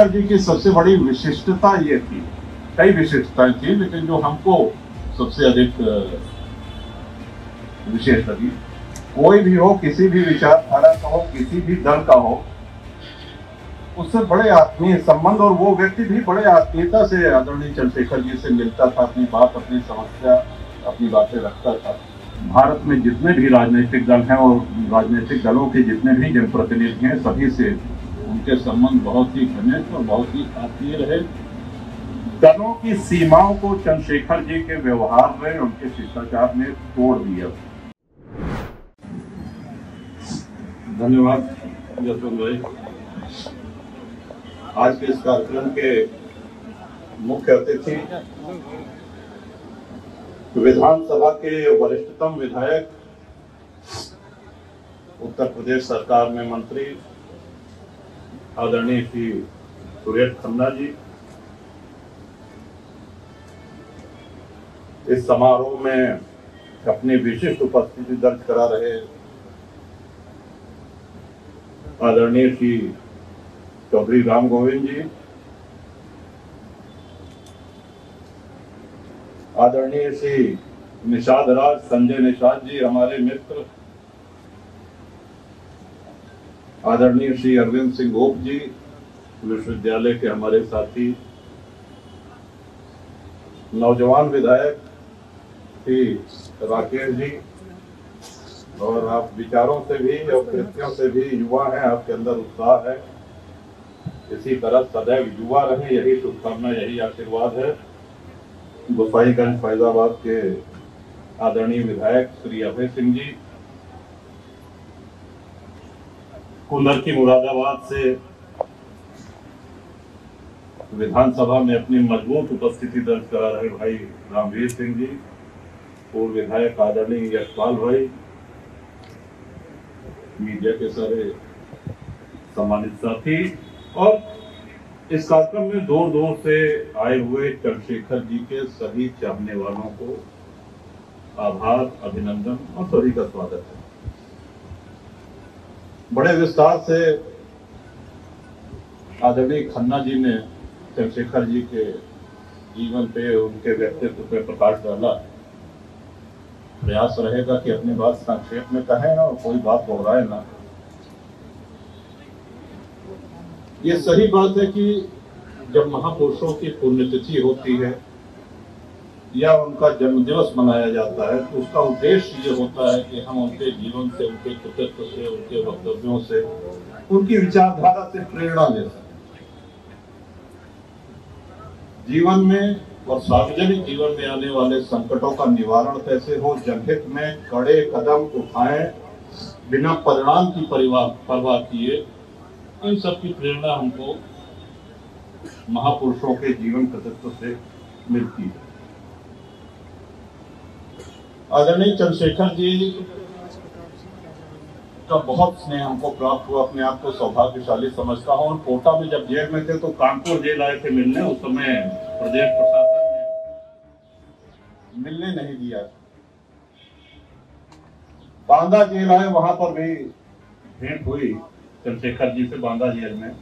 चंद्रशेखर जी की सबसे बड़ी विशिष्टता ये थी, कई विशिष्टताएं थी, लेकिन जो हमको सबसे अधिक विशेष लगी, कोई भी हो, किसी भी विचारधारा का हो, किसी भी दल का हो, उससे बड़े आत्मीय संबंध, और वो व्यक्ति भी बड़े आत्मीयता से आदरणीय चंद्रशेखर जी से मिलता था, अपनी बात, अपनी समस्या, अपनी बातें रखता था। भारत में जितने भी राजनीतिक दल हैं और राजनीतिक दलों के जितने भी जनप्रतिनिधि हैं, सभी से उनके संबंध बहुत ही घनिष्ठ और बहुत ही आत्मीय रहे। दलों की सीमाओं को चंद्रशेखर जी के व्यवहार में, उनके शिष्टाचार में तोड़ दिया। धन्यवाद जसवंत भाई। आज के इस कार्यक्रम के मुख्य अतिथि विधानसभा के वरिष्ठतम विधायक, उत्तर प्रदेश सरकार में मंत्री आदरणीय श्री सुरेश खन्ना जी, इस समारोह में अपनी विशिष्ट उपस्थिति दर्ज करा रहे आदरणीय श्री चौधरी राम गोविंद जी, आदरणीय श्री निषाद राज संजय निषाद जी हमारे मित्र, आदरणीय श्री अरविंद सिंह गोप जी विश्वविद्यालय के हमारे साथी, नौजवान विधायक श्री राकेश जी, और आप विचारों से भी और कृतियों से भी युवा हैं, आपके अंदर उत्साह है, इसी तरह सदैव युवा रहे, यही शुभकामना, यही आशीर्वाद है। गोसाईगंज फैजाबाद के आदरणीय विधायक श्री अभय सिंह जी, कुंदरकी मुरादाबाद से विधानसभा में अपनी मजबूत उपस्थिति दर्ज करा रहे भाई रामवीर सिंह जी, पूर्व विधायक आदरणीय यशपाल भाई, मीडिया के सारे सम्मानित साथी, और इस कार्यक्रम में दूर दूर से आए हुए चंद्रशेखर जी के सभी चाहने वालों को आभार, अभिनंदन और सभी का स्वागत है। बड़े विस्तार से आदरणीय खन्ना जी ने चंद्रशेखर जी के जीवन पे, उनके व्यक्तित्व पे प्रकाश डाला। प्रयास रहेगा कि अपनी बात संक्षेप में कहें और कोई बात दोहराए ना। ये सही बात है कि जब महापुरुषों की पुण्यतिथि होती है या उनका जन्मदिवस मनाया जाता है, तो उसका उद्देश्य ये होता है कि हम उनके जीवन से, उनके कृतित्व से, उनके वक्तव्यों से, उनकी विचारधारा से प्रेरणा ले सकें। जीवन में और सार्वजनिक जीवन में आने वाले संकटों का निवारण कैसे हो, जनहित में कड़े कदम उठाएं बिना परिणाम की परवाह किए, इन सब की प्रेरणा हमको महापुरुषों के जीवन कृतित्व से मिलती है। आदरणीय चंद्रशेखर जी का बहुत स्नेह हमको प्राप्त हुआ, अपने आप को सौभाग्यशाली समझता हूं। और कोटा में जब जेल में थे तो कानपुर जेल आए थे मिलने, उस समय प्रदेश प्रशासन ने मिलने नहीं दिया। बांदा जेल आए, वहां पर भी भेंट हुई चंद्रशेखर जी से बांदा जेल में,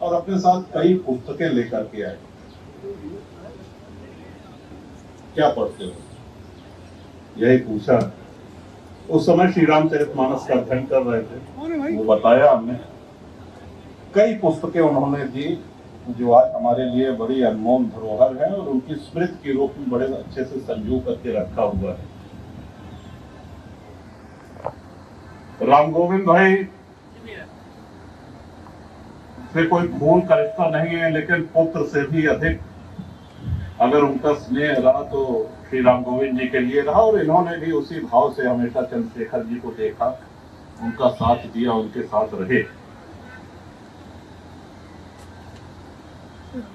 और अपने साथ कई पुस्तकें लेकर के आए। क्या पढ़ते हो? यही पूछा। उस समय श्री रामचरितमानस का अध्ययन कर रहे थे, वो बताया हमने। कई पुस्तकें उन्होंने दी जो आज हमारे लिए बड़ी अनमोल धरोहर है और उनकी स्मृति के रूप में बड़े अच्छे से संजो करके रखा हुआ है। राम गोविंद भाई से कोई खून का रिश्ता नहीं है, लेकिन पुत्र से भी अधिक अगर उनका स्नेह रहा तो श्री राम गोविंद जी के लिए रहा, और इन्होंने भी उसी भाव से हमेशा चंद्रशेखर जी को देखा, उनका साथ दिया, उनके साथ रहे।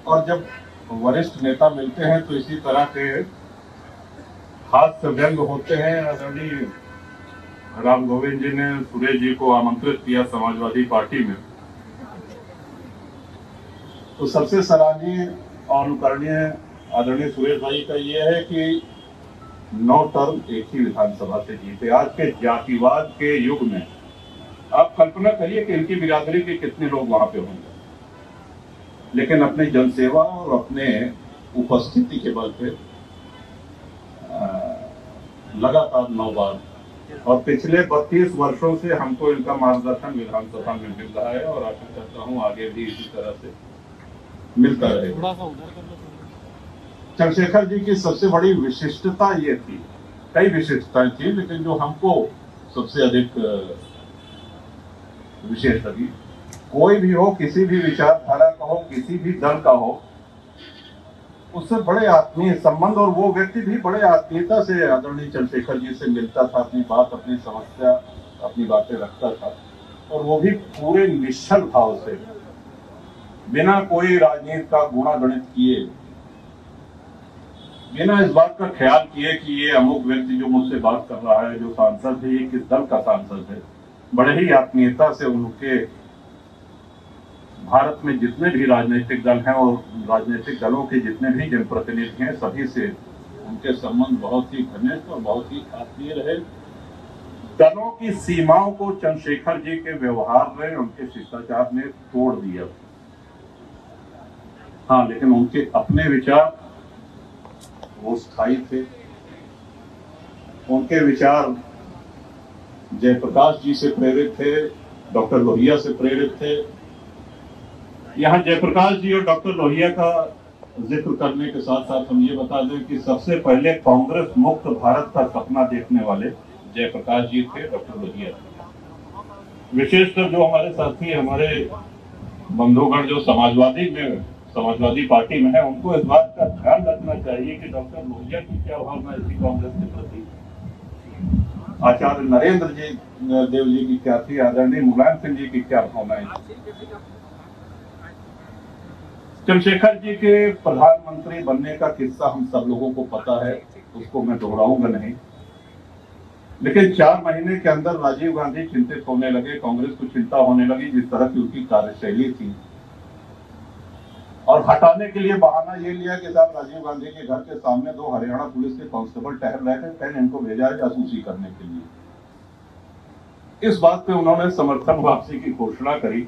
और जब वरिष्ठ नेता मिलते हैं तो इसी तरह के हास्य व्यंग होते हैं। आदरणीय राम गोविंद जी ने सुरेश जी को आमंत्रित किया समाजवादी पार्टी में, तो सबसे सराहनीय और अनुकरणीय आदरणीय सुरेश भाई का यह है कि 9 टर्म एक ही विधानसभा से जीते। आज के जातिवाद के युग में आप कल्पना करिए कि इनकी बिरादरी के कितने लोग वहां पे होंगे। लेकिन अपनी जनसेवा और अपने उपस्थिति के बल पे लगातार 9 बार और पिछले 32 वर्षों से हमको इनका मार्गदर्शन विधानसभा में मिल रहा है और आशा करता हूं आगे भी इसी तरह से मिलता रहेगा। चंद्रशेखर जी की सबसे बड़ी विशिष्टता ये थी, कई विशिष्टताएं थी, लेकिन जो हमको सबसे अधिक विशेष लगी, कोई भी हो, किसी भी विचारधारा का हो, किसी भी दल का हो, उससे बड़े आत्मीय संबंध, और वो व्यक्ति भी बड़े आत्मीयता से आदरणीय चंद्रशेखर जी से मिलता था, अपनी बात, अपनी समस्या, अपनी बातें रखता था, और वो भी पूरे निश्चल भाव से, बिना कोई राजनीति का गुणागणित किए, बिना इस बात का ख्याल किए कि ये अमुक व्यक्ति जो मुझसे बात कर रहा है, जो सांसद है, ये किस दल का सांसद है, बड़े ही आत्मीयता से उनके भारत में जितने भी राजनीतिक दल हैं और राजनीतिक दलों के जितने भी जनप्रतिनिधि हैं, सभी से उनके संबंध बहुत ही घनिष्ठ और बहुत ही आत्मीय रहे। दलों की सीमाओं को चंद्रशेखर जी के व्यवहार में, उनके शिष्टाचार ने तोड़ दिया। हाँ, लेकिन उनके अपने विचार वो स्थायी थे। उनके विचार जयप्रकाश जी से प्रेरित थे, डॉक्टर लोहिया से प्रेरित थे। यहाँ जयप्रकाश जी और डॉक्टर लोहिया का जिक्र करने के साथ साथ हम ये बता दें कि सबसे पहले कांग्रेस मुक्त भारत का सपना देखने वाले जयप्रकाश जी थे, डॉक्टर लोहिया थे। विशेषकर जो हमारे साथी, हमारे बंधुगण जो समाजवादी पार्टी में है, उनको इस बात का ध्यान रखना चाहिए कि डॉक्टर लोहिया की क्या भावना थी कांग्रेस के प्रति, आचार्य नरेंद्र जी देव जी की क्या थी, आदरणीय मुलायम सिंह जी की क्या भावनाएं थी। चंद्रशेखर जी के प्रधानमंत्री बनने का किस्सा हम सब लोगों को पता है, उसको मैं दोहराऊंगा नहीं, लेकिन 4 महीने के अंदर राजीव गांधी चिंतित होने लगे, कांग्रेस को चिंता होने लगी जिस तरह की उनकी कार्यशैली थी, और हटाने के लिए बहाना ये लिया कि साहब राजीव गांधी के घर के सामने 2 हरियाणा पुलिस के कांस्टेबल टहल रहे थे, कहीं इनको भेजा है जासूसी करने के लिए। इस बात पे उन्होंने समर्थन वापसी की घोषणा करी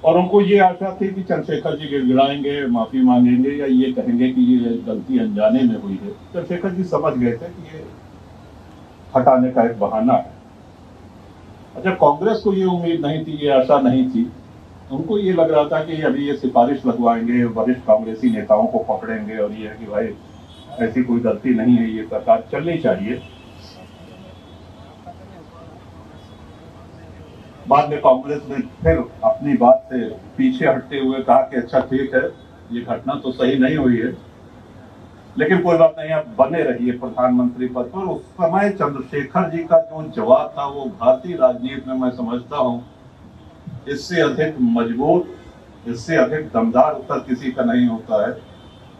और उनको ये आशा थी कि चंद्रशेखर जी गिड़गिड़ाएंगे, माफी मांगेंगे या ये कहेंगे कि ये गलती अनजाने में हुई है। चंद्रशेखर जी समझ गए थे कि ये हटाने का एक बहाना है। अच्छा, कांग्रेस को ये उम्मीद नहीं थी, ये आशा नहीं थी, उनको ये लग रहा था कि अभी ये सिफारिश लगवाएंगे, वरिष्ठ कांग्रेसी नेताओं को पकड़ेंगे और ये है कि भाई ऐसी कोई गलती नहीं है, ये सरकार चलनी चाहिए। बाद में कांग्रेस ने फिर अपनी बात से पीछे हटते हुए कहा कि अच्छा ठीक है, ये घटना तो सही नहीं हुई है, लेकिन कोई बात नहीं, आप बने रहिए प्रधानमंत्री पद पर। उस समय चंद्रशेखर जी का जो जवाब था वो भारतीय राजनीति में मैं समझता हूं इससे अधिक मजबूत, इससे अधिक दमदार उत्तर किसी का नहीं होता है।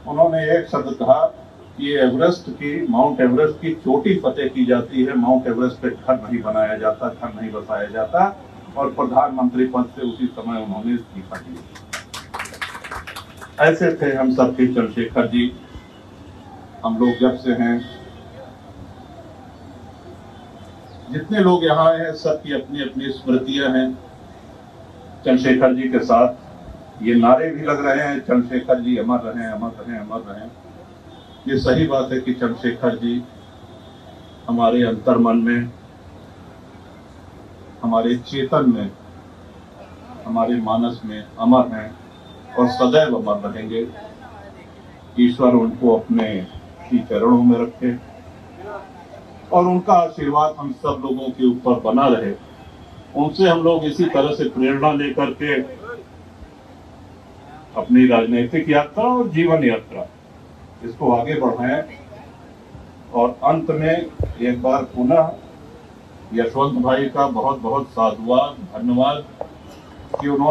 उन्होंने एक शब्द कहा कि माउंट एवरेस्ट की चोटी फतेह की जाती है, माउंट एवरेस्ट पे घर नहीं बनाया जाता, घर नहीं बसाया जाता, और प्रधानमंत्री पद से उसी समय उन्होंने इस्तीफा दिया। ऐसे थे हम सबके चंद्रशेखर जी। हम लोग जब से हैं, जितने लोग यहाँ आए हैं, सबकी अपनी अपनी स्मृतियां हैं चंद्रशेखर जी के साथ। ये नारे भी लग रहे हैं, चंद्रशेखर जी अमर रहें, अमर रहें, अमर रहें। ये सही बात है कि चंद्रशेखर जी हमारे अंतर्मन में, हमारे चेतन में, हमारे मानस में अमर हैं और सदैव अमर रहेंगे। ईश्वर उनको अपने ही चरणों में रखे और उनका आशीर्वाद हम सब लोगों के ऊपर बना रहे। उनसे हम लोग इसी तरह से प्रेरणा लेकर के अपनी राजनीतिक यात्रा और जीवन यात्रा इसको आगे बढ़ाएं। और अंत में एक बार पुनः यशवंत भाई का बहुत बहुत साधुवाद, धन्यवाद कि उन्होंने